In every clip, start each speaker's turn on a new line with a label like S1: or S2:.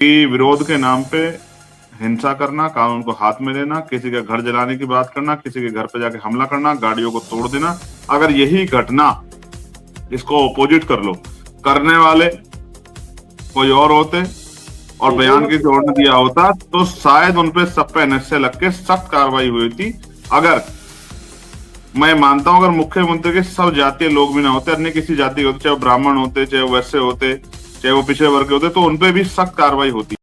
S1: कि विरोध के नाम पे हिंसा करना, कानून को हाथ में लेना, किसी के घर जलाने की बात करना, किसी के घर पे जाके हमला करना, गाड़ियों को तोड़ देना। अगर यही घटना, इसको ऑपोजिट कर लो, करने वाले कोई और होते और बयान किसी और ने दिया होता तो शायद उनपे सब पे एनएसए लग के सख्त कार्रवाई हुई थी। अगर मैं मानता हूं अगर मुख्यमंत्री के सब जातीय लोग भी ना होते, अन्य किसी जाति के होते, चाहे वो ब्राह्मण होते, चाहे वो वैश्य होते, चाहे वो पिछड़े वर्ग के होते, तो उनपे भी सख्त कार्रवाई होती।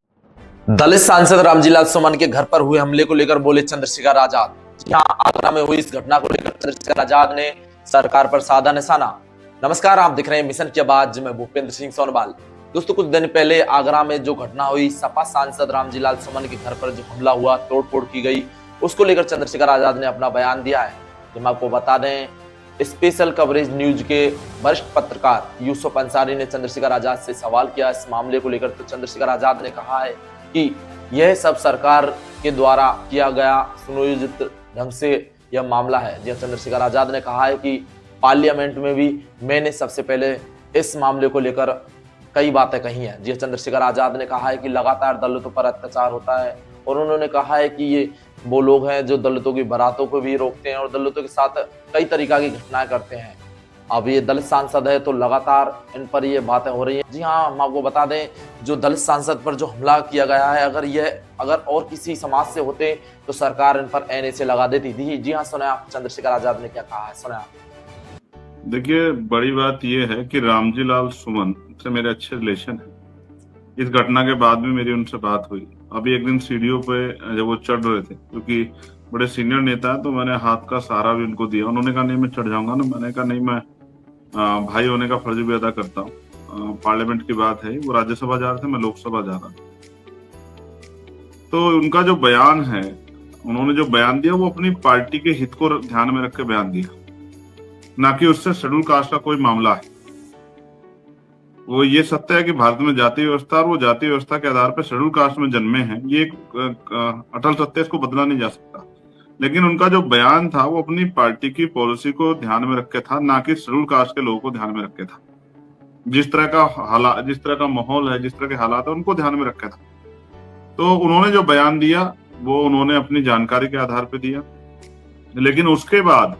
S2: दलित सांसद रामजीलाल सुमन के घर पर हुए हमले को लेकर बोले चंद्रशेखर आजाद। जहां आगरा में हुई इस घटना को लेकर चंद्रशेखर आजाद ने सरकार पर साधा निशाना। नमस्कार, आप दिख रहे हैं मिशन की आवाज, मैं भूपेंद्र सिंह सोनवाल। दोस्तों, कुछ दिन पहले आगरा में जो घटना हुई, सपा सांसद रामजीलाल सुमन के घर पर जो हमला हुआ, तोड़फोड़ की गई, उसको लेकर चंद्रशेखर आजाद ने अपना बयान दिया है। हम आपको बता दें, स्पेशल कवरेज न्यूज के वरिष्ठ पत्रकार यूसुफ अंसारी ने चंद्रशेखर आजाद से सवाल किया इस मामले को लेकर। तो चंद्रशेखर आजाद ने कहा है कि यह सब सरकार के द्वारा किया गया सुनियोजित ढंग से यह मामला है। जी चंद्रशेखर आजाद ने कहा है कि पार्लियामेंट में भी मैंने सबसे पहले इस मामले को लेकर कई बातें कही हैं। जी चंद्रशेखर आजाद ने कहा है कि लगातार दलितों पर अत्याचार होता है और उन्होंने कहा है कि ये वो लोग हैं जो दलितों की बारातों को भी रोकते हैं और दलितों के साथ कई तरीका की घटनाएं करते हैं। अब ये दलित सांसद है तो लगातार इन पर ये बातें हो रही हैं। जी हाँ, हम आपको बता दें, जो दलित सांसद पर जो हमला किया गया है, अगर और किसी समाज से होते तो सरकार इन पर एनएसए लगा देती थी। जी हाँ, सुना आप चंद्रशेखर आजाद ने क्या कहा है, सुना आप।
S1: देखिए, बड़ी बात यह है कि रामजीलाल सुमन से मेरे अच्छे रिलेशन है। इस घटना के बाद भी मेरी उनसे बात हुई। अभी एक दिन सीढ़ियों पे जब वो चढ़ रहे थे, क्योंकि बड़े सीनियर नेता है, तो मैंने हाथ का सहारा भी उनको दिया। उन्होंने कहा नहीं मैं चढ़ जाऊंगा ना। मैंने कहा नहीं, मैं भाई होने का फर्ज भी अदा करता हूँ। पार्लियामेंट की बात है, वो राज्यसभा जा रहे थे, मैं लोकसभा जा रहा था। तो उनका जो बयान है, उन्होंने जो बयान दिया वो अपनी पार्टी के हित को ध्यान में रख के बयान दिया, ना कि उससे शेड्यूल कास्ट का कोई मामला है। वो ये सत्य है कि भारत में जाति व्यवस्था और वो जाति व्यवस्था के आधार पर शेड्यूल कास्ट में जन्मे हैं, ये एक अटल सत्य, इसको बदला नहीं जा सकता। लेकिन उनका जो बयान था वो अपनी पार्टी की पॉलिसी को ध्यान में रख के था, ना कि शेड्यूल कास्ट के लोगों को ध्यान में रख के था। जिस तरह का माहौल है, जिस तरह के हालात है, उनको ध्यान में रख के था। तो उन्होंने जो बयान दिया वो उन्होंने अपनी जानकारी के आधार पर दिया। लेकिन उसके बाद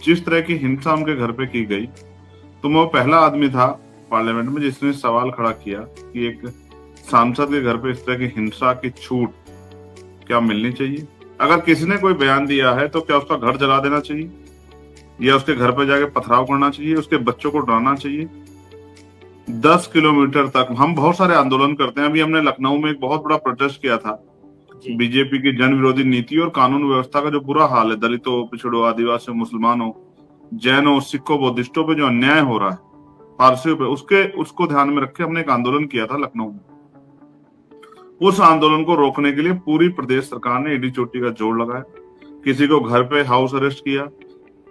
S1: जिस तरह की हिंसा उनके घर पे की गई, तो मैं वो पहला आदमी था पार्लियामेंट में जिसने सवाल खड़ा किया कि एक सांसद के घर पे इस तरह की हिंसा की छूट क्या मिलनी चाहिए। अगर किसी ने कोई बयान दिया है तो क्या उसका घर जला देना चाहिए या उसके घर पे जाके पथराव करना चाहिए, उसके बच्चों को डराना चाहिए। 10 किलोमीटर तक हम बहुत सारे आंदोलन करते हैं। अभी हमने लखनऊ में एक बहुत बड़ा प्रोटेस्ट किया था बीजेपी की जन विरोधी नीति और कानून व्यवस्था का जो बुरा हाल है, दलितों, पिछड़ों, आदिवासियों, मुसलमानों, जैनों, सिखों, बुद्धिस्टों पे जो अन्याय हो रहा है, पारसियों पे, उसको ध्यान में रख के हमने एक आंदोलन किया था लखनऊ में। उस आंदोलन को रोकने के लिए पूरी प्रदेश सरकार ने एडी चोटी का जोर लगाया। किसी को घर पे हाउस अरेस्ट किया,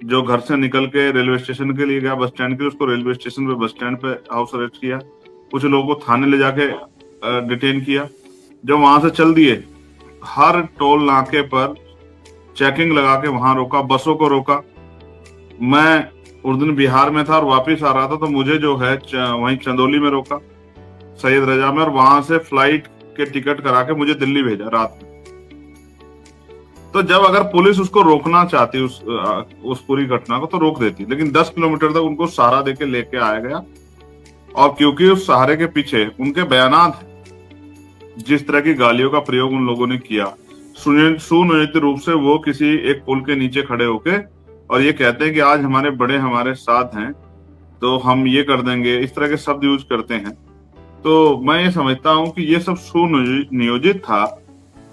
S1: जो घर से निकल के रेलवे स्टेशन के लिए गया, बस स्टैंड के लिए, उसको रेलवे स्टेशन पे, बस स्टैंड पे हाउस अरेस्ट किया। कुछ लोगों को थाने ले जाके डिटेन किया। जब वहां से चल दिए, हर टोल नाके पर चेकिंग लगा के वहां रोका, बसों को रोका। मैं उस दिन बिहार में था और वापस आ रहा था, तो मुझे जो है वहीं चंदौली में रोका, सैयद रजा में, और वहां से फ्लाइट के टिकट करा के मुझे दिल्ली भेजा रात में। तो जब अगर पुलिस उसको रोकना चाहती उस पूरी घटना को तो रोक देती, लेकिन 10 किलोमीटर तक उनको सहारा देके लेके आया गया। और क्योंकि उस सहारे के पीछे उनके बयानात हैं, जिस तरह की गालियों का प्रयोग उन लोगों ने किया, सुनियोजित रूप से वो किसी एक पुल के नीचे खड़े होके और ये कहते हैं कि आज हमारे बड़े हमारे साथ हैं तो हम ये कर देंगे, इस तरह के शब्द यूज करते हैं। तो मैं ये समझता हूं कि ये सब सुनियोजित था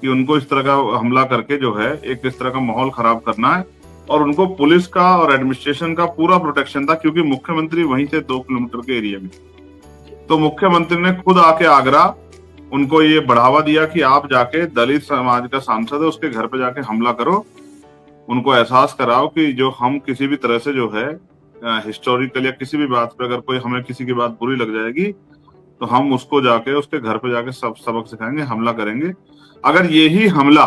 S1: कि उनको इस तरह का हमला करके जो है एक इस तरह का माहौल खराब करना है। और उनको पुलिस का और एडमिनिस्ट्रेशन का पूरा प्रोटेक्शन था, क्योंकि मुख्यमंत्री वहीं से 2 किलोमीटर के एरिया में। तो मुख्यमंत्री ने खुद आके आगरा उनको ये बढ़ावा दिया कि आप जाके दलित समाज का सांसद है उसके घर पे जाके हमला करो, उनको एहसास कराओ कि जो हम किसी भी तरह से जो है हिस्टोरिकल या किसी भी बात पे अगर कोई हमें किसी की बात बुरी लग जाएगी तो हम उसको जाके उसके घर पे जाके सब सबक सिखाएंगे, हमला करेंगे। अगर यही हमला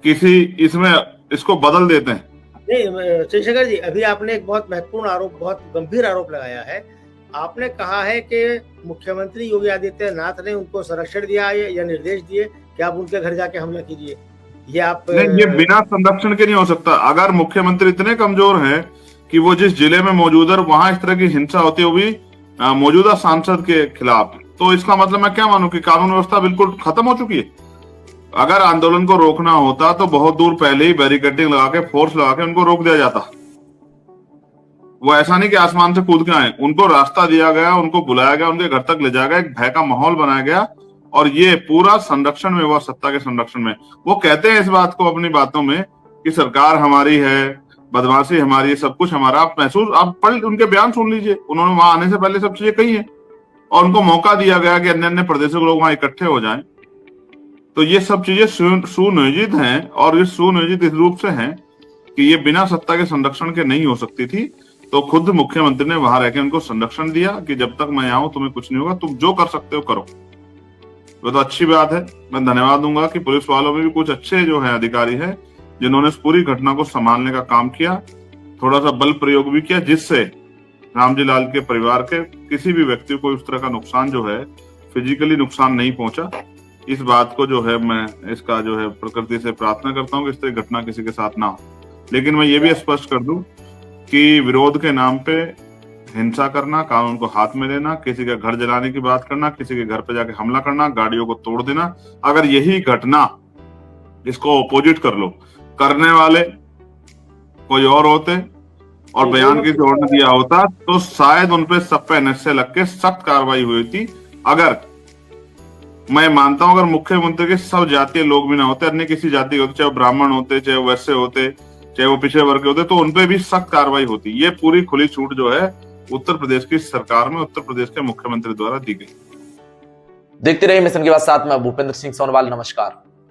S1: किसी इसमें इसको बदल देते हैं।
S3: नहीं चंद्रशेखर जी, अभी आपने एक बहुत महत्वपूर्ण आरोप, बहुत गंभीर आरोप लगाया है आपने कहा है कि मुख्यमंत्री योगी आदित्यनाथ ने उनको संरक्षण दिया है या निर्देश दिए कि आप उनके घर जाके हमला कीजिए। ये आप
S1: नहीं, ये बिना संरक्षण के नहीं हो सकता। अगर मुख्यमंत्री इतने कमजोर हैं कि वो जिस जिले में मौजूद है वहां इस तरह की हिंसा होती है, वो भी मौजूदा सांसद के खिलाफ, तो इसका मतलब मैं क्या मानूं कि कानून व्यवस्था बिल्कुल खत्म हो चुकी है। अगर आंदोलन को रोकना होता तो बहुत दूर पहले ही बैरिकेडिंग लगा के, फोर्स लगा के उनको रोक दिया जाता। वो ऐसा नहीं कि आसमान से कूद के आए, उनको रास्ता दिया गया, उनको बुलाया गया, उनके घर तक ले जाया गया, एक भय का माहौल बनाया गया, और ये पूरा संरक्षण में हुआ, सत्ता के संरक्षण में। वो कहते हैं इस बात को अपनी बातों में कि सरकार हमारी है, बदमाशी हमारी है, सब कुछ हमारा। आप पढ़ उनके बयान सुन लीजिए, उन्होंने वहां आने से पहले सब चीजें कही है, और उनको मौका दिया गया कि अन्य अन्य प्रदेशों के लोग वहां इकट्ठे हो जाएं। तो ये सब चीजें सुनियोजित हैं, और ये सुनियोजित इस रूप से हैं कि ये बिना सत्ता के संरक्षण के नहीं हो सकती थी। तो खुद मुख्यमंत्री ने वहां रहकर उनको संरक्षण दिया कि जब तक मैं आऊं तुम्हें कुछ नहीं होगा, तुम जो कर सकते हो करो। वो तो अच्छी बात है। मैं धन्यवाद दूंगा कि पुलिस वालों में भी कुछ अच्छे जो है अधिकारी हैं जिन्होंने इस पूरी घटना को संभालने का काम किया, थोड़ा सा बल प्रयोग भी किया, जिससे रामजी लाल के परिवार के किसी भी व्यक्ति को इस तरह का नुकसान जो है, फिजिकली नुकसान नहीं पहुंचा। इस बात को जो है मैं इसका जो है प्रकृति से प्रार्थना करता हूँ कि इस तरह घटना किसी के साथ ना हो। लेकिन मैं ये भी स्पष्ट कर दूं कि विरोध के नाम पे हिंसा करना, कानून को हाथ में लेना, किसी का घर जलाने की बात करना, किसी के घर पे जाके हमला करना, गाड़ियों को तोड़ देना, अगर यही घटना, इसको ऑपोजिट कर लो, करने वाले कोई और होते और बयान किसी और ने दिया होता तो शायद उनपे सब पे एनएसए लग के सख्त कार्रवाई हुई थी। अगर मैं मानता हूं अगर मुख्यमंत्री के सब जातीय लोग भी ना होते, अन्य किसी जाति के होते, चाहे वो ब्राह्मण होते, चाहे वो वैश्य होते, चाहे वो पिछड़े वर्ग के होते, तो उनपे भी सख्त कार्रवाई होती। ये पूरी खुली छूट जो है उत्तर प्रदेश की सरकार में, उत्तर प्रदेश के मुख्यमंत्री द्वारा दी गई।
S2: देखते रहिए मिशन के बाद, साथ में भूपेंद्र सिंह सोनवाल। नमस्कार।